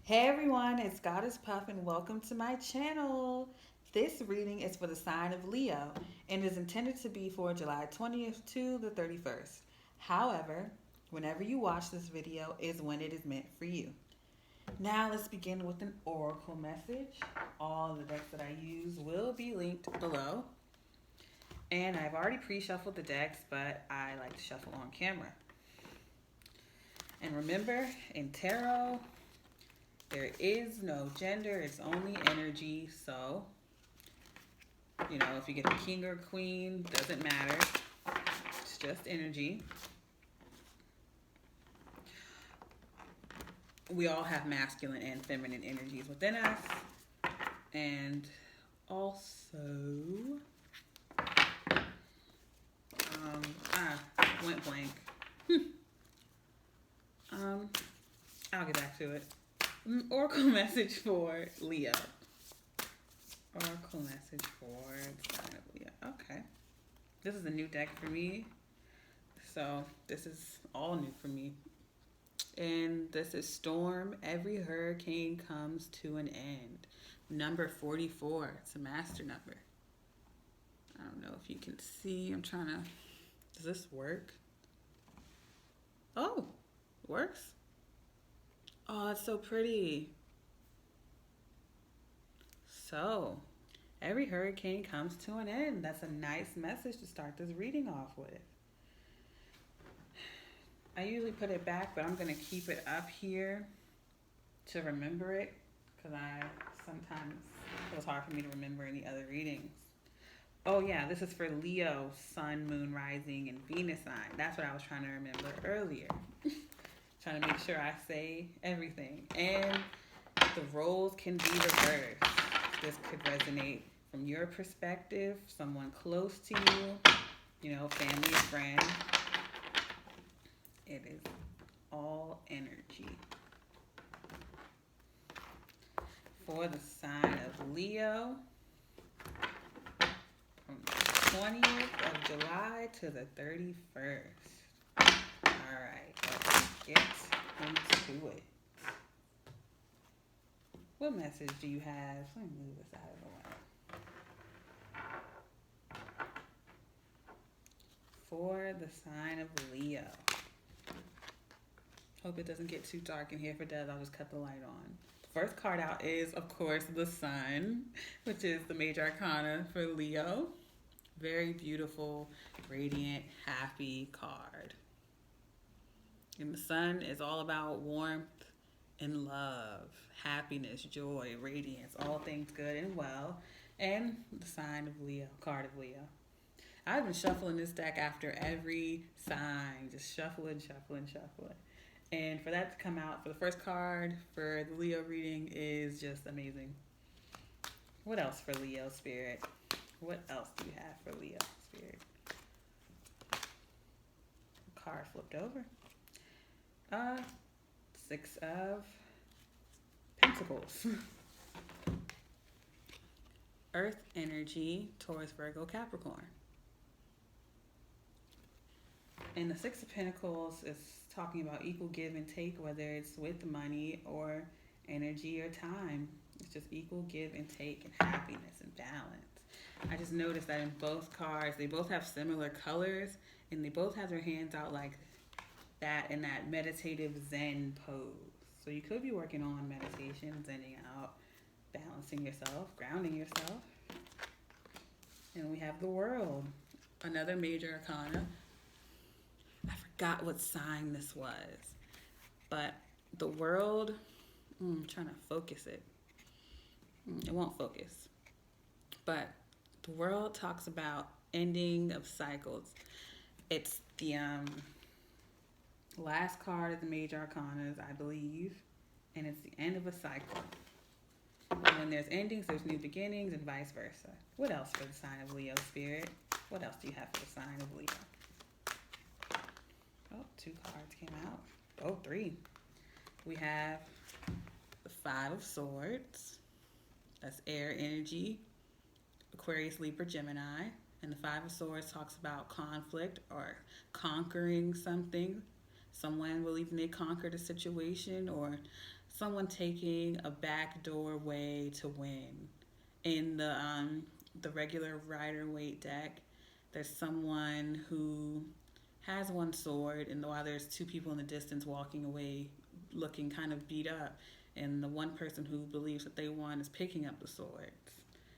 Hey everyone, it's Goddess Puff and welcome to my channel. This reading is for the sign of Leo and is intended to be for July 20th to the 31st. However, whenever you watch this video is when it is meant for you. Now let's begin with an oracle message. All the decks that I use will be linked below. And I've already pre-shuffled the decks, but I like to shuffle on camera. And remember, in tarot, there is no gender, it's only energy. So, if you get the king or queen, doesn't matter. It's just energy. We all have masculine and feminine energies within us. And also, went blank. I'll get back to it. Oracle message for Leo. Oracle message for the sign of Leo. Okay. This is a new deck for me. So this is all new for me. And this is Storm. Every hurricane comes to an end. Number 44. It's a master number. I don't know if you can see. I'm trying to... Does this work? Oh, it works. Oh, that's so pretty. So, every hurricane comes to an end. That's a nice message to start this reading off with. I usually put it back, but I'm going to keep it up here to remember it because sometimes it was hard for me to remember any other readings. Oh yeah, this is for Leo, Sun, Moon, Rising, and Venus sign. That's what I was trying to remember earlier. Trying to make sure I say everything. And the roles can be reversed. This could resonate from your perspective, someone close to you, family, friend. It is all energy. For the sign of Leo, from the 20th of July to the 31st. All right, let's get into it. What message do you have? Let me move this out of the way. For the sign of Leo. Hope it doesn't get too dark in here. If it does, I'll just cut the light on. The first card out is, of course, the Sun, which is the major arcana for Leo. Very beautiful, radiant, happy card. And the Sun is all about warmth and love, happiness, joy, radiance, all things good and well. And the sign of Leo, card of Leo. I've been shuffling this deck after every sign, just shuffling. And for that to come out for the first card for the Leo reading is just amazing. What else for Leo Spirit? What else do you have for Leo Spirit? Card flipped over. 6 of Pentacles. Earth energy, Taurus, Virgo, Capricorn. And the 6 of Pentacles is talking about equal give and take, whether it's with money or energy or time. It's just equal give and take and happiness and balance. I just noticed that in both cards, they both have similar colors and they both have their hands out like that in that meditative Zen pose. So you could be working on meditation, zenning out, balancing yourself, grounding yourself. And we have the World, another major arcana. I forgot what sign this was, but the World, I'm trying to focus it. It won't focus. But the World talks about ending of cycles. It's the last card of the major arcanas, I believe, and it's the end of a cycle. And when there's endings, there's new beginnings, and vice versa. What else for the sign of Leo Spirit? What else do you have for the sign of Leo? Oh, 2 cards came out. Oh, 3. We have the 5 of Swords. That's air energy. Aquarius, Libra, Gemini. And the 5 of Swords talks about conflict or conquering something. Someone will either conquer the situation or someone taking a backdoor way to win. In the regular Rider-Waite deck, there's someone who has one sword, and while there's two people in the distance walking away looking kind of beat up, and the one person who believes that they won is picking up the swords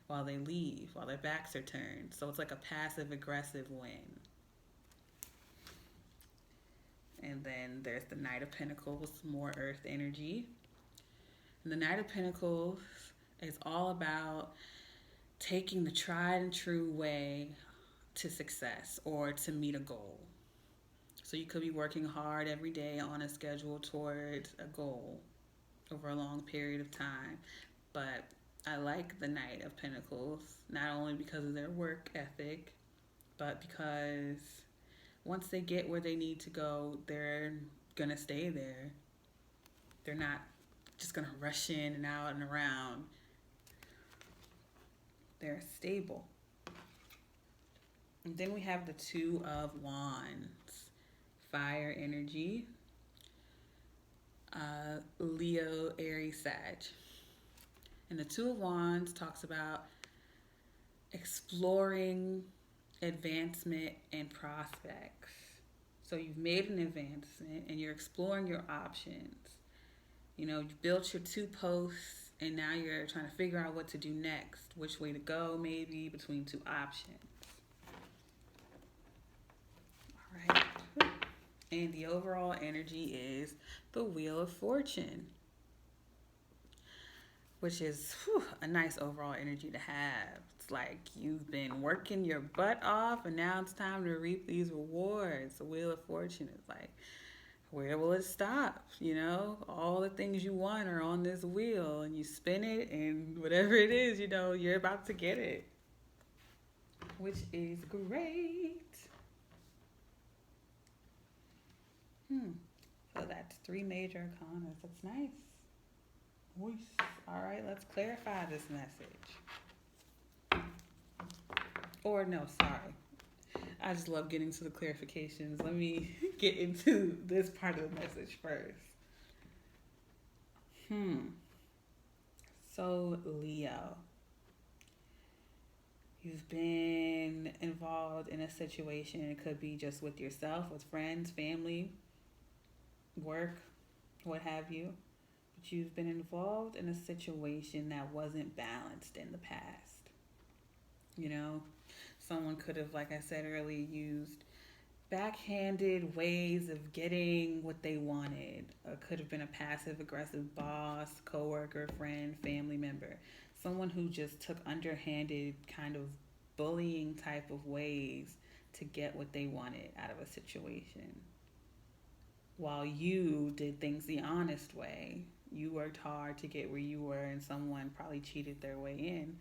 while they leave, while their backs are turned. So it's like a passive aggressive win. And then there's the Knight of Pentacles, more earth energy. And the Knight of Pentacles is all about taking the tried and true way to success or to meet a goal. So you could be working hard every day on a schedule towards a goal over a long period of time. But I like the Knight of Pentacles, not only because of their work ethic, but because once they get where they need to go, they're going to stay there. They're not just going to rush in and out and around. They're stable. And then we have the Two of Wands, fire energy, Leo, Aries, Sag. And the Two of Wands talks about exploring advancement and prospects. So you've made an advancement and you're exploring your options. You know, you built your 2 posts and now you're trying to figure out what to do next, which way to go maybe between 2 options. All right. And the overall energy is the Wheel of Fortune, which is a nice overall energy to have. It's like you've been working your butt off and now it's time to reap these rewards. The Wheel of Fortune is like, where will it stop? You know, all the things you want are on this wheel and you spin it and whatever it is, you know, you're about to get it, which is great. So that's 3 major arcanas. That's nice. All right, let's clarify this message. Or no, sorry. I just love getting to the clarifications. Let me get into this part of the message first. So, Leo, you've been involved in a situation. It could be just with yourself, with friends, family, work, what have you. But you've been involved in a situation that wasn't balanced in the past. You know, someone could have, like I said earlier, used backhanded ways of getting what they wanted. Could have been a passive-aggressive boss, coworker, friend, family member. Someone who just took underhanded kind of bullying type of ways to get what they wanted out of a situation. While you did things the honest way, you worked hard to get where you were and someone probably cheated their way in.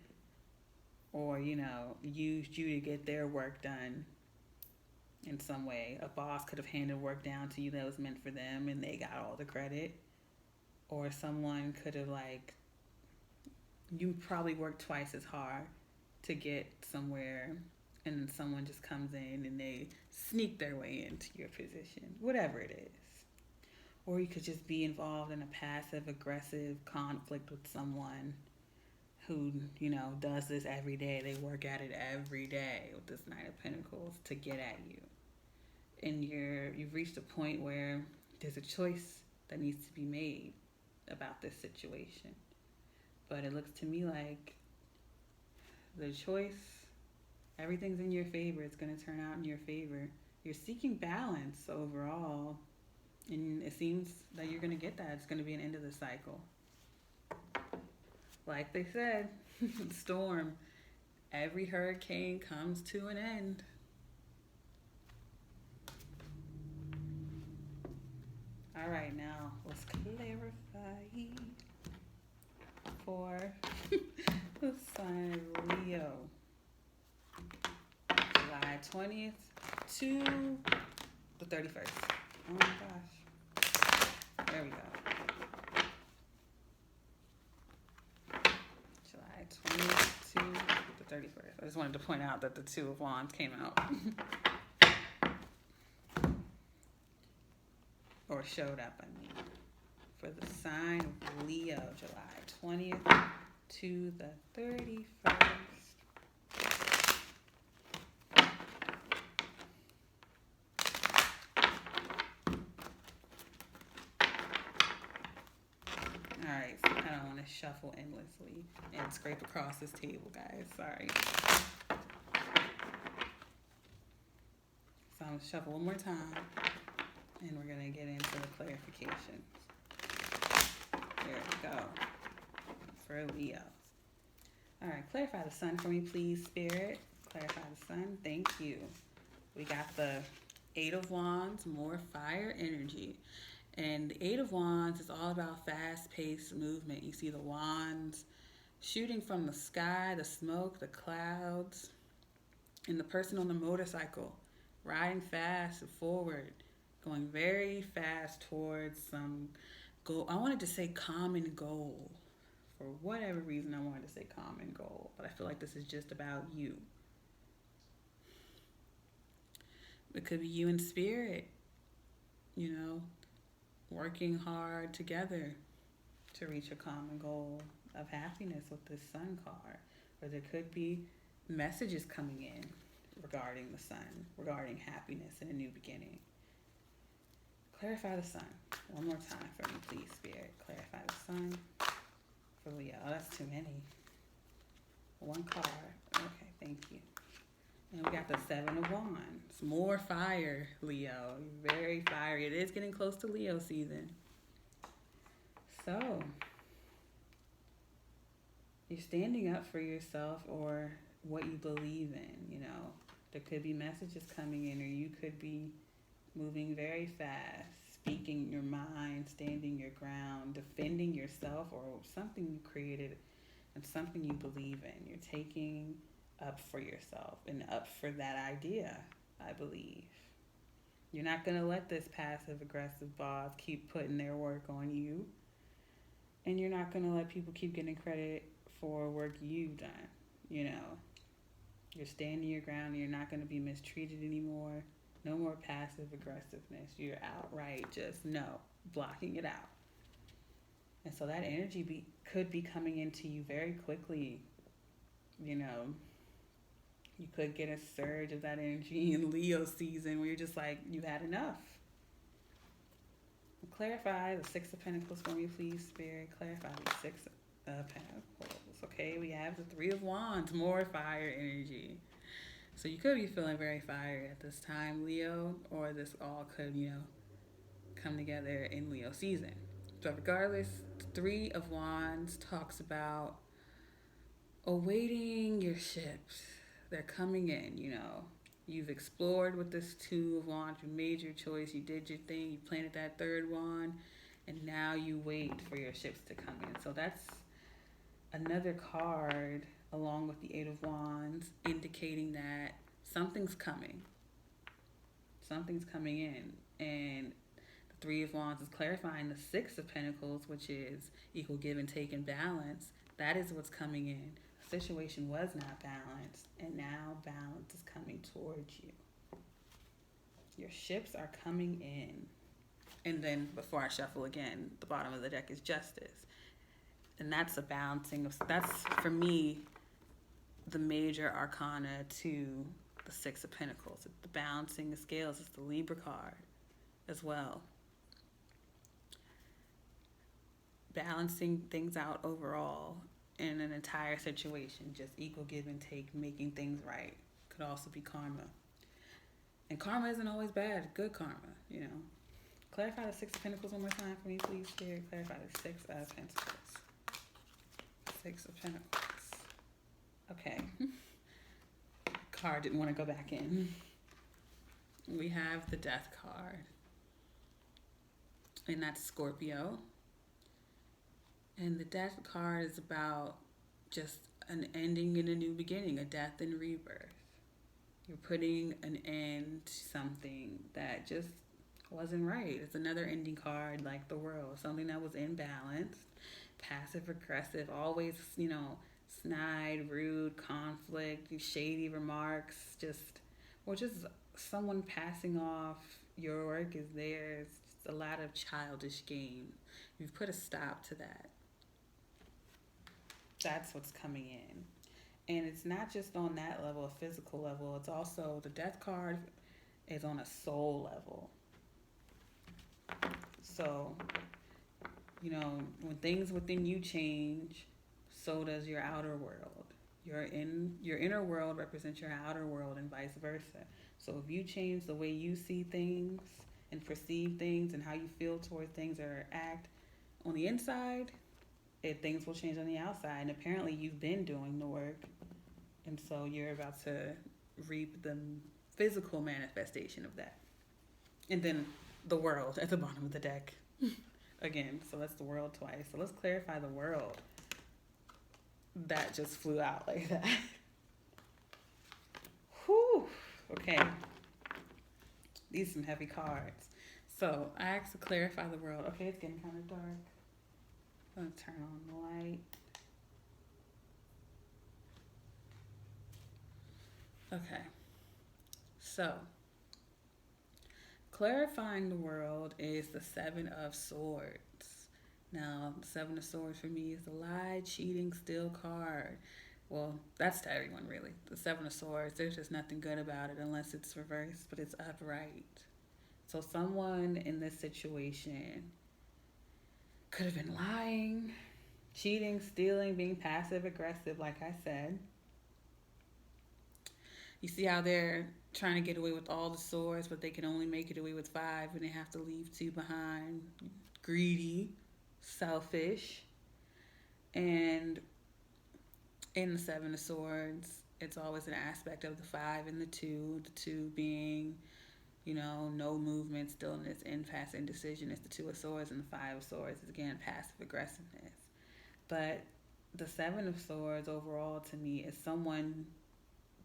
Or, you know, used you to get their work done in some way. A boss could have handed work down to you that was meant for them and they got all the credit. Or someone could have, like, you probably worked twice as hard to get somewhere and then someone just comes in and they sneak their way into your position. Whatever it is. Or you could just be involved in a passive-aggressive conflict with someone who, you know, does this every day. They work at it every day with this Knight of Pentacles to get at you. And you've reached a point where there's a choice that needs to be made about this situation. But it looks to me like the choice, everything's in your favor. It's going to turn out in your favor. You're seeking balance overall. And it seems that you're going to get that. It's going to be an end of the cycle. Like they said, storm, every hurricane comes to an end. All right, now let's clarify for the sign of Leo. July 20th to the 31st. Oh my gosh. There we go. July 20th to the 31st. I just wanted to point out that the Two of Wands came out. Or showed up, I mean, for the sign of Leo, July 20th to the 31st. Alright, so I don't want to shuffle endlessly and scrape across this table, guys. Sorry. So I'm going to shuffle one more time, and we're going to get into the clarifications. There we go. For Leo. Alright, clarify the sun for me, please, Spirit. Clarify the sun. Thank you. We got the Eight of Wands, more fire energy. And the Eight of Wands is all about fast-paced movement. You see the wands shooting from the sky, the smoke, the clouds, and the person on the motorcycle riding fast forward, going very fast towards some goal. I wanted to say common goal. For whatever reason, I wanted to say common goal. But I feel like this is just about you. It could be you in spirit, you know, working hard together to reach a common goal of happiness with this sun card. Or there could be messages coming in regarding the sun, regarding happiness and a new beginning. Clarify the sun. One more time for me, please, Spirit. Clarify the sun for Leo. Oh, that's too many. One card. Okay, thank you. And we got the Seven of Wands. More fire, Leo. Very fiery. It is getting close to Leo season. So, you're standing up for yourself or what you believe in, you know. There could be messages coming in, or you could be moving very fast, speaking your mind, standing your ground, defending yourself or something you created and something you believe in. You're taking up for yourself and up for that idea, I believe. You're not going to let this passive-aggressive boss keep putting their work on you. And you're not going to let people keep getting credit for work you've done, you know. You're standing your ground and you're not going to be mistreated anymore. No more passive aggressiveness. You're outright just blocking it out. And so that energy could be coming into you very quickly. You know, you could get a surge of that energy in Leo season where you're just like, you've had enough. Clarify the Six of Pentacles for me, please, Spirit. Clarify the Six of Pentacles. Okay, we have the Three of Wands, more fire energy. So you could be feeling very fiery at this time, Leo, or this all could, come together in Leo season. But regardless, the Three of Wands talks about awaiting your ships. They're coming in, You've explored with this Two of Wands. You made your choice. You did your thing. You planted that third wand. And now you wait for your ships to come in. So that's another card along with the Eight of Wands indicating that something's coming. Something's coming in. And the Three of Wands is clarifying the Six of Pentacles, which is equal give and take and balance. That is what's coming in. The situation was not balanced, and now balance is coming towards you. Your ships are coming in. And then before I shuffle again, the bottom of the deck is Justice. And that's a balancing of, that's for me, the major arcana to the Six of Pentacles. The balancing of scales is the Libra card as well. Balancing things out overall in an entire situation, just equal give and take, making things right. Could also be karma. And karma isn't always bad, good karma, Clarify the Six of Pentacles one more time for me, please, Spirit. Clarify the Six of Pentacles. Six of Pentacles. Okay. Card didn't want to go back in. We have the Death card. And that's Scorpio. And the Death card is about just an ending and a new beginning, a death and rebirth. You're putting an end to something that just wasn't right. It's another ending card like the World, something that was imbalanced, passive aggressive, always, snide, rude, conflict, shady remarks, just someone passing off your work as theirs, a lot of childish game. You've put a stop to that. That's what's coming in. And it's not just on that level, a physical level. It's also, the death card is on a soul level. So, you know, when things within you change, so does your outer world. Your inner world represents your outer world and vice versa. So if you change the way you see things and perceive things and how you feel toward things or act on the inside, things will change on the outside. And apparently you've been doing the work, and so you're about to reap the physical manifestation of that. And then the world at the bottom of the deck. Again, so that's the world twice. So let's clarify the world. That just flew out like that. Whew. Okay. These are some heavy cards. So I asked to clarify the world. Okay, it's getting kind of dark. I'm going to turn on the light. Okay. So, clarifying the world is the Seven of Swords. Now, the Seven of Swords for me is the lie, cheating, steal card. Well, that's to everyone, really. The Seven of Swords, there's just nothing good about it unless it's reversed, but it's upright. So someone in this situation could have been lying, cheating, stealing, being passive aggressive, like I said. You see how they're trying to get away with all the swords, but they can only make it away with 5 and they have to leave 2 behind. Greedy, selfish. And in the Seven of Swords, it's always an aspect of the 5 and the 2. The 2 being, you know, no movement, stillness, impasse, indecision. It's the 2 of Swords, and the 5 of Swords is, again, passive aggressiveness. But the 7 of Swords overall to me is someone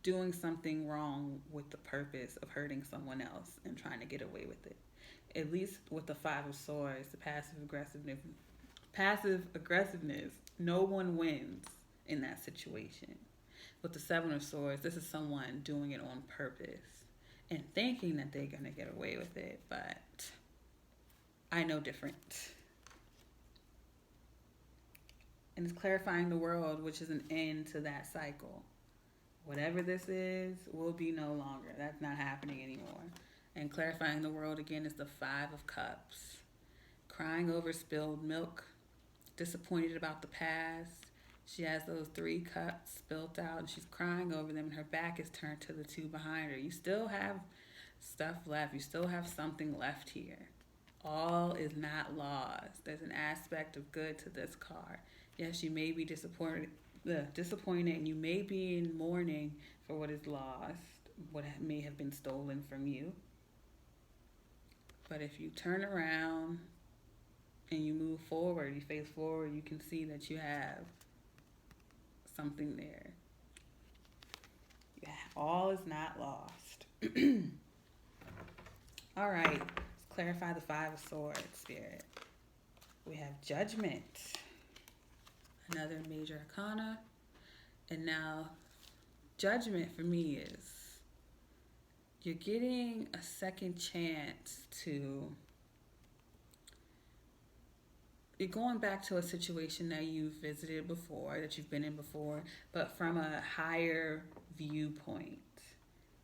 doing something wrong with the purpose of hurting someone else and trying to get away with it. At least with the 5 of Swords, the passive aggressiveness, no one wins in that situation. With the 7 of Swords, this is someone doing it on purpose and thinking that they're going to get away with it, but I know different. And it's clarifying the world, which is an end to that cycle. Whatever this is will be no longer. That's not happening anymore. And clarifying the world again is the 5 of Cups. Crying over spilled milk, disappointed about the past. She has those 3 cups spilt out and she's crying over them and her back is turned to the 2 behind her. You still have stuff left. You still have something left here. All is not lost. There's an aspect of good to this card. Yes, you may be disappointed and you may be in mourning for what is lost, what may have been stolen from you. But if you turn around and you move forward, you face forward, you can see that you have something there. Yeah, all is not lost. All right, let's clarify the 5 of Swords, Spirit. We have Judgment. Another major arcana. And now, Judgment for me is you're getting a second chance to... You're going back to a situation that you've visited before, that you've been in before, but from a higher viewpoint,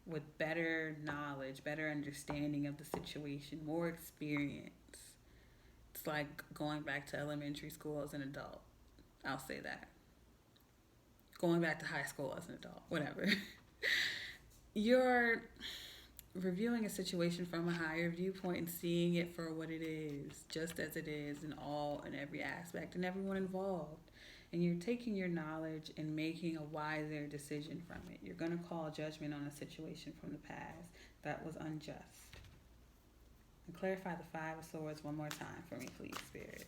with better knowledge, better understanding of the situation, more experience. It's like going back to elementary school as an adult. I'll say that. Going back to high school as an adult, whatever. You're reviewing a situation from a higher viewpoint and seeing it for what it is, just as it is in all and every aspect and everyone involved. And you're taking your knowledge and making a wiser decision from it. You're going to call judgment on a situation from the past that was unjust. And clarify the 5 of Swords one more time for me, please, Spirit.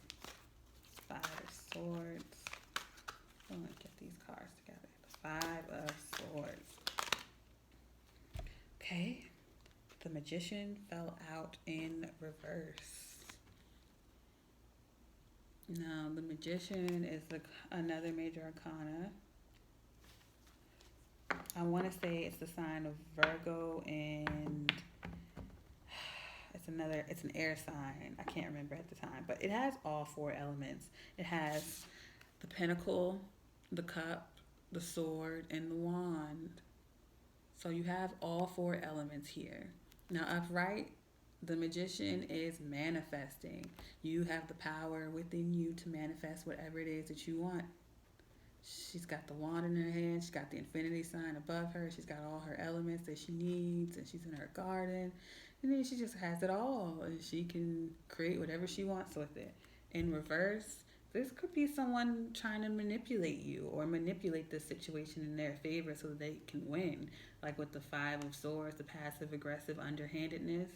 5 of Swords. I'm going to get these cards together. The 5 of Swords. Okay. The Magician fell out in reverse. Now, the Magician is another major arcana. I want to say it's the sign of Virgo, and it's it's an air sign. I can't remember at the time, but it has all four elements. It has the pentacle, the cup, the sword, and the wand. So you have all four elements here. Now, upright, the magician is manifesting. You have the power within you to manifest whatever it is that you want. She's got the wand in her hand. She's got the infinity sign above her. She's got all her elements that she needs, and she's in her garden. And then she just has it all, and she can create whatever she wants with it. In reverse, this could be someone trying to manipulate you or manipulate the situation in their favor so that they can win. Like with the Five of Swords, the passive aggressive underhandedness,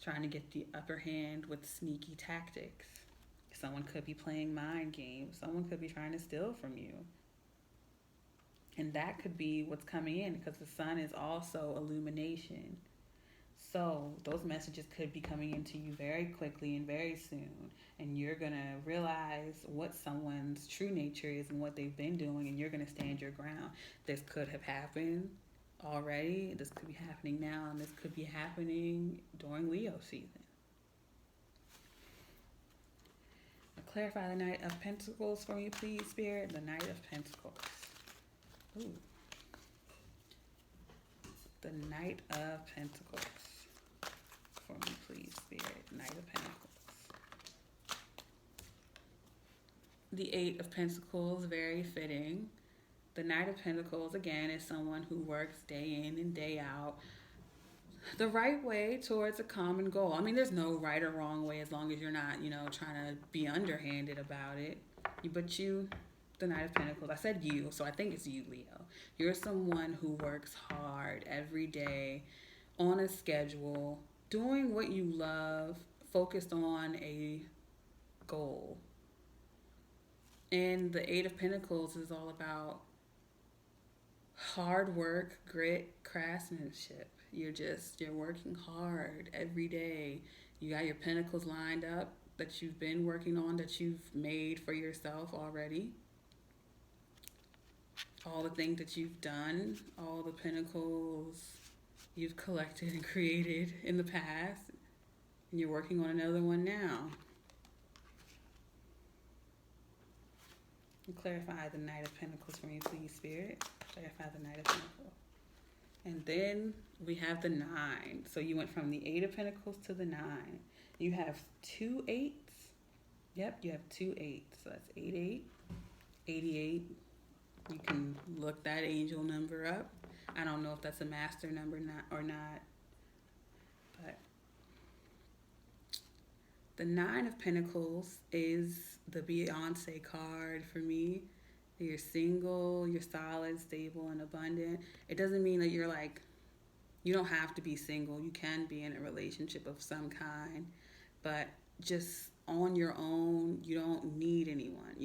trying to get the upper hand with sneaky tactics. Someone could be playing mind games. Someone could be trying to steal from you. And that could be what's coming in, because the sun is also illumination. So those messages could be coming into you very quickly and very soon. And you're going to realize what someone's true nature is and what they've been doing, and you're going to stand your ground. This could have happened already. This could be happening now, and this could be happening during Leo season. Now, clarify the Knight of Pentacles for me, please, Spirit. The Knight of Pentacles. Ooh. The Knight of Pentacles. For me, please, Spirit. Knight of Pentacles. The Eight of Pentacles, very fitting. The Knight of Pentacles, again, is someone who works day in and day out the right way towards a common goal. I mean, there's no right or wrong way as long as you're not, trying to be underhanded about it. But you, the Knight of Pentacles, I said you, so I think it's you, Leo. You're someone who works hard every day on a schedule, doing what you love, focused on a goal. And the Eight of Pentacles is all about hard work, grit, craftsmanship. You're working hard every day. You got your pentacles lined up that you've been working on, that you've made for yourself already. All the things that you've done, all the pentacles you've collected and created in the past, and you're working on another one now. And clarify the Knight of Pentacles for me, please, Spirit. Clarify the Knight of Pentacles. And then we have the 9. So you went from the 8 of Pentacles to the 9. You have 2 8s. Yep, you have 2 8s. So that's 8 8, 88. You can look that angel number up. I don't know if that's a master number or not. But the 9 of Pentacles is the Beyonce card for me. You're single, you're solid, stable, and abundant. It doesn't mean that you don't have to be single. You can be in a relationship of some kind, but just on your own, you don't need anyone,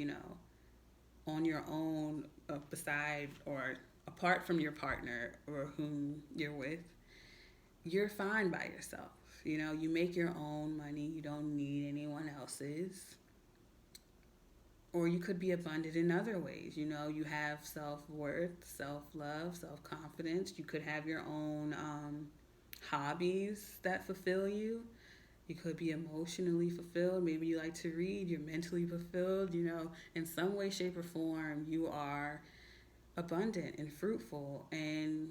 on your own, beside or apart from your partner or whom you're with, you're fine by yourself. You make your own money. You don't need anyone else's. Or you could be abundant in other ways. You have self-worth, self-love, self-confidence. You could have your own hobbies that fulfill you. You could be emotionally fulfilled. Maybe you like to read. You're mentally fulfilled. In some way, shape, or form, you are abundant and fruitful and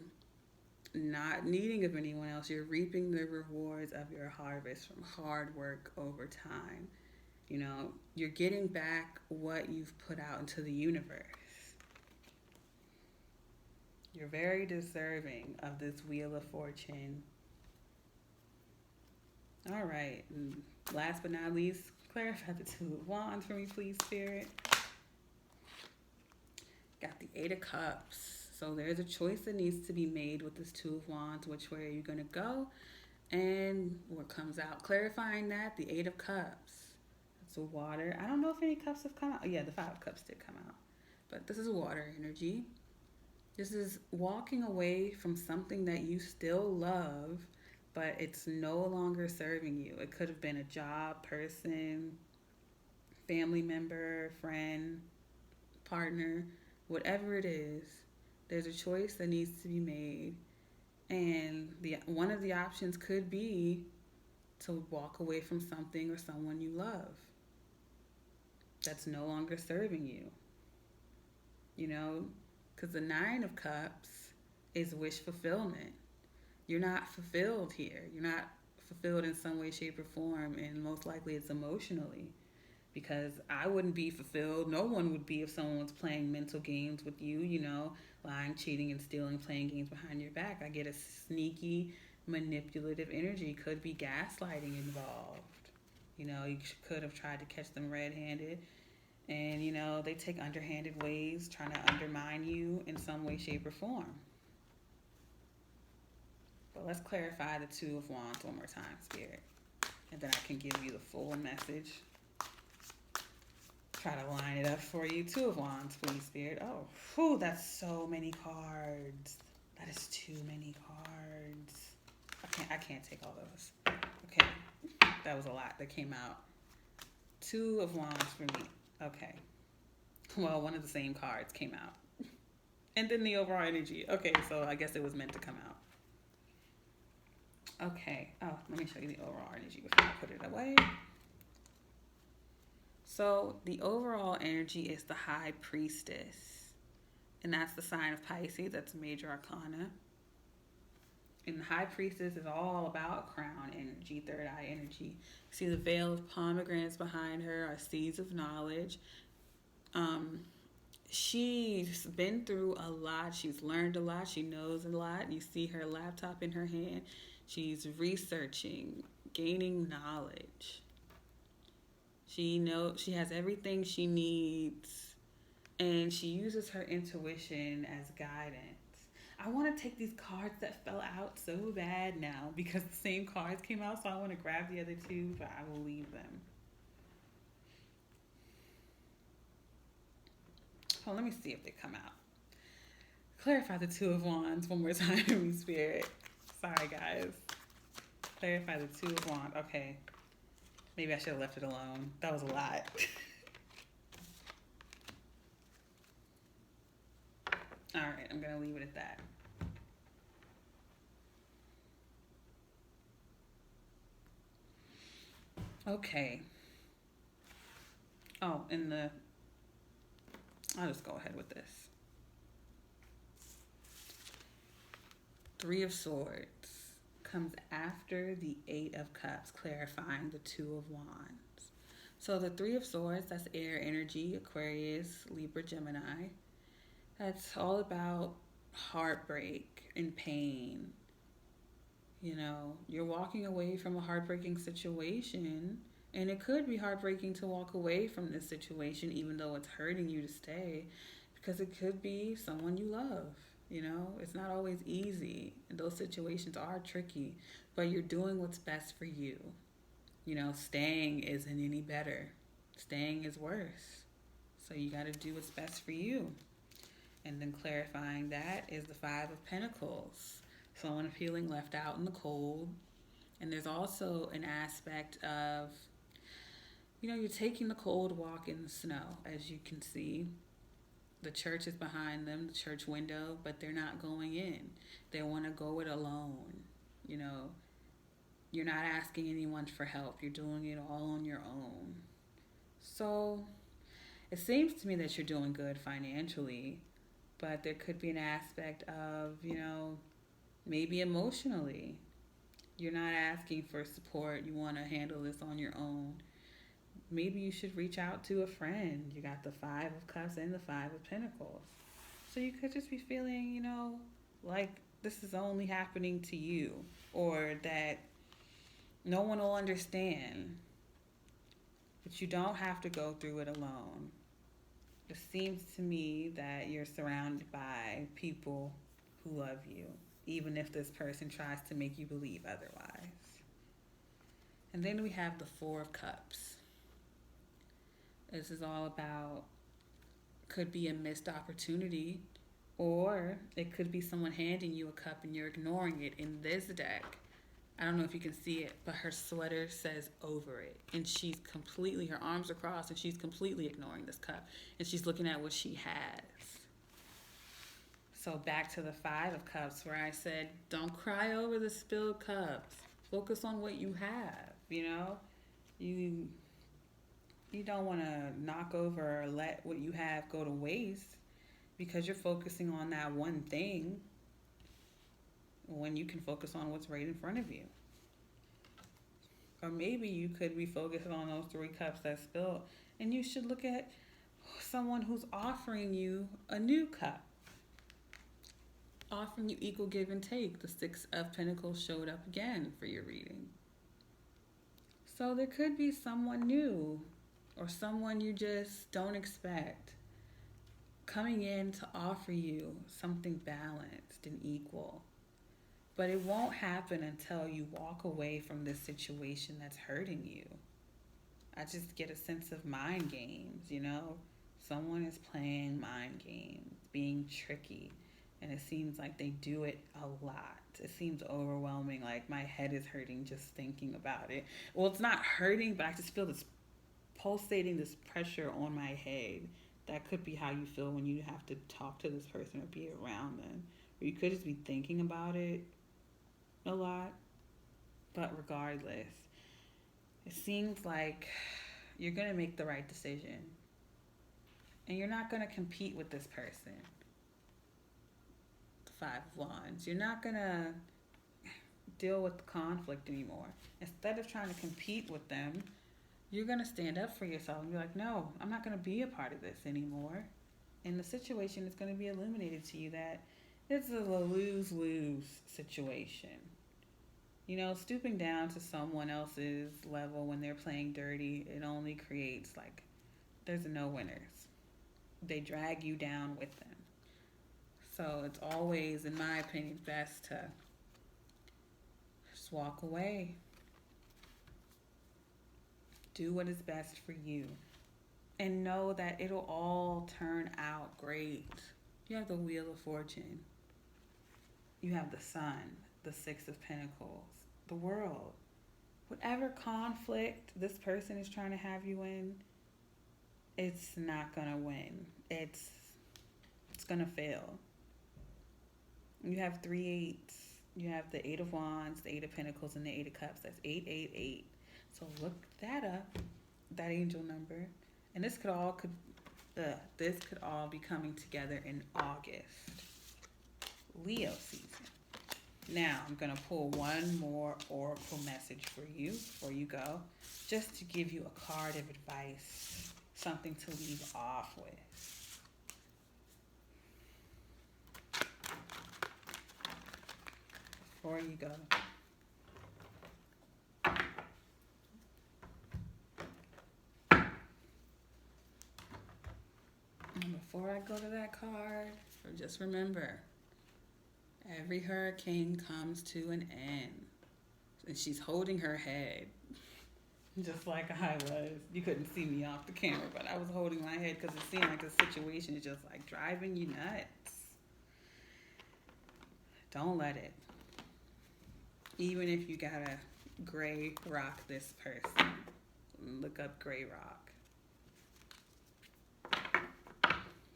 not needing of anyone else. You're reaping the rewards of your harvest from hard work over time. You're getting back what you've put out into the universe. You're very deserving of this Wheel of Fortune. All right. And last but not least, clarify the 2 of Wands for me, please, Spirit. Got the 8 of Cups. So there's a choice that needs to be made with this 2 of Wands. Which way are you going to go? And what comes out? Clarifying that, the 8 of Cups. It's a water. I don't know if any cups have come out. Oh, yeah, the 5 of Cups did come out. But this is water energy. This is walking away from something that you still love, but it's no longer serving you. It could have been a job, person, family member, friend, partner, whatever it is. There's a choice that needs to be made. And one of the options could be to walk away from something or someone you love that's no longer serving you. You know, because the Nine of Cups is wish fulfillment. You're not fulfilled here. You're not fulfilled in some way, shape, or form, and most likely it's emotionally. Because I wouldn't be fulfilled. No one would be if someone was playing mental games with you, lying, cheating, and stealing, playing games behind your back. I get a sneaky, manipulative energy. Could be gaslighting involved. You could have tried to catch them red-handed. And, they take underhanded ways trying to undermine you in some way, shape, or form. But let's clarify the Two of Wands one more time, Spirit. And then I can give you the full message. Try to line it up for you. Two of Wands, please, Spirit. Oh, whew, that's so many cards. That is too many cards. I can't take all those. Okay, that was a lot that came out. Two of Wands for me. Okay. Well, one of the same cards came out. And then the overall energy. Okay, so I guess it was meant to come out. Okay. Oh, let me show you the overall energy before I put it away. So the overall energy is the High Priestess. And that's the sign of Pisces. That's major arcana. And the High Priestess is all about crown energy, third eye energy. See the veil of pomegranates behind her are seeds of knowledge. She's been through a lot. She's learned a lot. She knows a lot. You see her laptop in her hand. She's researching, gaining knowledge. She has everything she needs, and she uses her intuition as guidance. I want to take these cards that fell out so bad now because the same cards came out, so I want to grab the other two, but I will leave them. Oh, let me see if they come out. Clarify the Two of Wands one more time, Spirit. Sorry, guys. Clarify the Two of Wands. Okay. Maybe I should have left it alone. That was a lot. All right, I'm going to leave it at that. Okay. Oh, I'll just go ahead with this. Three of Swords comes after the Eight of Cups, clarifying the Two of Wands. So the Three of Swords, that's air energy, Aquarius, Libra, Gemini. That's all about heartbreak and pain. You're walking away from a heartbreaking situation, and it could be heartbreaking to walk away from this situation even though it's hurting you to stay, because it could be someone you love. It's not always easy, and those situations are tricky, but you're doing what's best for you. Staying isn't any better. Staying is worse. So you got to do what's best for you. And then clarifying that is the Five of Pentacles. Someone feeling left out in the cold. And there's also an aspect of, you're taking the cold walk in the snow, as you can see. The church is behind them, the church window, but they're not going in. They want to go it alone. You're not asking anyone for help. You're doing it all on your own. So it seems to me that you're doing good financially, but there could be an aspect of, maybe emotionally. You're not asking for support. You want to handle this on your own. Maybe you should reach out to a friend. You got the Five of Cups and the Five of Pentacles. So you could just be feeling, like this is only happening to you, or that no one will understand. But you don't have to go through it alone. It seems to me that you're surrounded by people who love you, even if this person tries to make you believe otherwise. And then we have the Four of Cups. This is all about, could be a missed opportunity, or it could be someone handing you a cup and you're ignoring it. In this deck, I don't know if you can see it, but her sweater says over it. And she's completely, her arms are crossed, and she's completely ignoring this cup. And she's looking at what she has. So back to the Five of Cups, where I said, don't cry over the spilled cups. Focus on what you have, you know? You you don't want to knock over or let what you have go to waste because you're focusing on that one thing when you can focus on what's right in front of you. Or maybe you could be focusing on those 3 cups that spilled, and you should look at someone who's offering you a new cup, offering you equal give and take. The 6 of Pentacles showed up again for your reading. So there could be someone new or someone you just don't expect coming in to offer you something balanced and equal. But it won't happen until you walk away from this situation that's hurting you. I just get a sense of mind games, you know? Someone is playing mind games, being tricky, and it seems like they do it a lot. It seems overwhelming, like my head is hurting just thinking about it. Well, it's not hurting, but I just feel this pulsating, this pressure on my head. That could be how you feel when you have to talk to this person or be around them. Or you could just be thinking about it a lot. But regardless, it seems like you're going to make the right decision. And you're not going to compete with this person. The 5 of Wands. You're not going to deal with the conflict anymore. Instead of trying to compete with them, you're going to stand up for yourself and be like, no, I'm not going to be a part of this anymore. And the situation is going to be illuminated to you that it's a lose-lose situation. You know, stooping down to someone else's level when they're playing dirty, it only creates like, there's no winners. They drag you down with them. So it's always, in my opinion, best to just walk away. Do what is best for you. And know that it'll all turn out great. You have the Wheel of Fortune. You have the Sun, the 6 of Pentacles, the World. Whatever conflict this person is trying to have you in, it's not going to win. It's going to fail. You have 3 8s. You have the 8 of Wands, the 8 of Pentacles, and the 8 of Cups. That's 888. So look that up, that angel number. And this could all be coming together in August. Leo season. Now, I'm going to pull one more oracle message for you before you go, just to give you a card of advice, something to leave off with. Before you go. And before I go to that card, just remember, every hurricane comes to an end. And she's holding her head. Just like I was. You couldn't see me off the camera, but I was holding my head because it seemed like the situation is just like driving you nuts. Don't let it. Even if you gotta gray rock this person, look up gray rock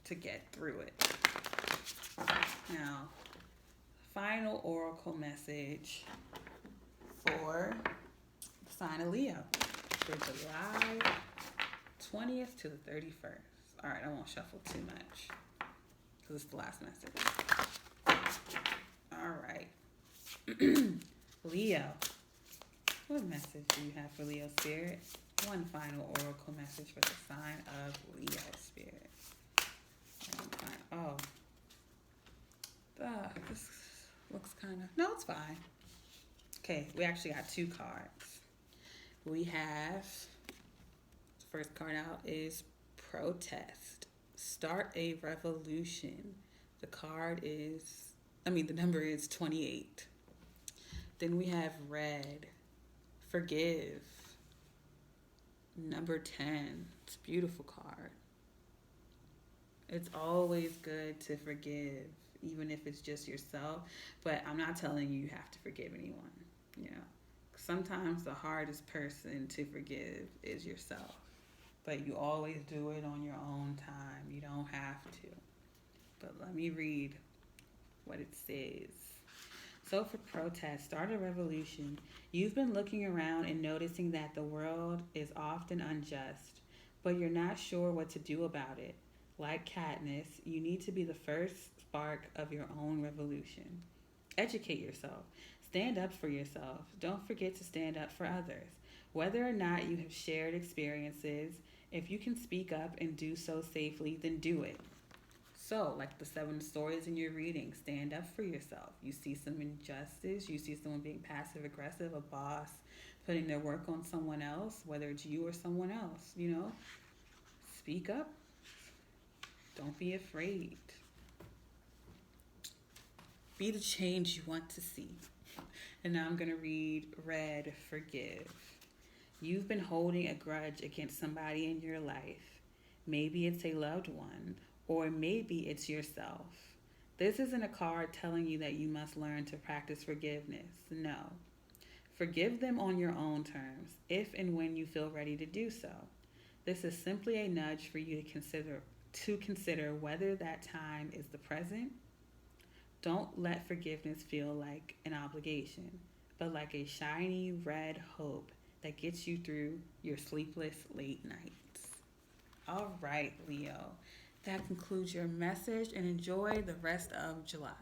to get through it. Now, final oracle message for the sign of Leo for July 20th to the 31st. All right, I won't shuffle too much because it's the last message. All right. Leo, what message do you have for Leo Spirit? One final oracle message for the sign of Leo Spirit. This looks kind of, no, it's fine. Okay, we actually got 2 cards. We have, the first card out is Protest. Start a revolution. The number is 28. Then we have Red. Forgive. Number 10. It's a beautiful card. It's always good to forgive, even if it's just yourself. But I'm not telling you have to forgive anyone. You know, sometimes the hardest person to forgive is yourself. But you always do it on your own time. You don't have to. But let me read what it says. So for protest, start a revolution. You've been looking around and noticing that the world is often unjust, but you're not sure what to do about it. Like Katniss, you need to be the first spark of your own revolution. Educate yourself. Stand up for yourself. Don't forget to stand up for others. Whether or not you have shared experiences, if you can speak up and do so safely, then do it. So, like the seven stories in your reading, stand up for yourself. You see some injustice, you see someone being passive aggressive, a boss putting their work on someone else, whether it's you or someone else, speak up. Don't be afraid. Be the change you want to see. And now I'm going to read Red, Forgive. You've been holding a grudge against somebody in your life. Maybe it's a loved one, or maybe it's yourself. This isn't a card telling you that you must learn to practice forgiveness. No. Forgive them on your own terms, if and when you feel ready to do so. This is simply a nudge for you to consider whether that time is the present. Don't let forgiveness feel like an obligation, but like a shiny red hope that gets you through your sleepless late nights. All right, Leo. That concludes your message, and enjoy the rest of July.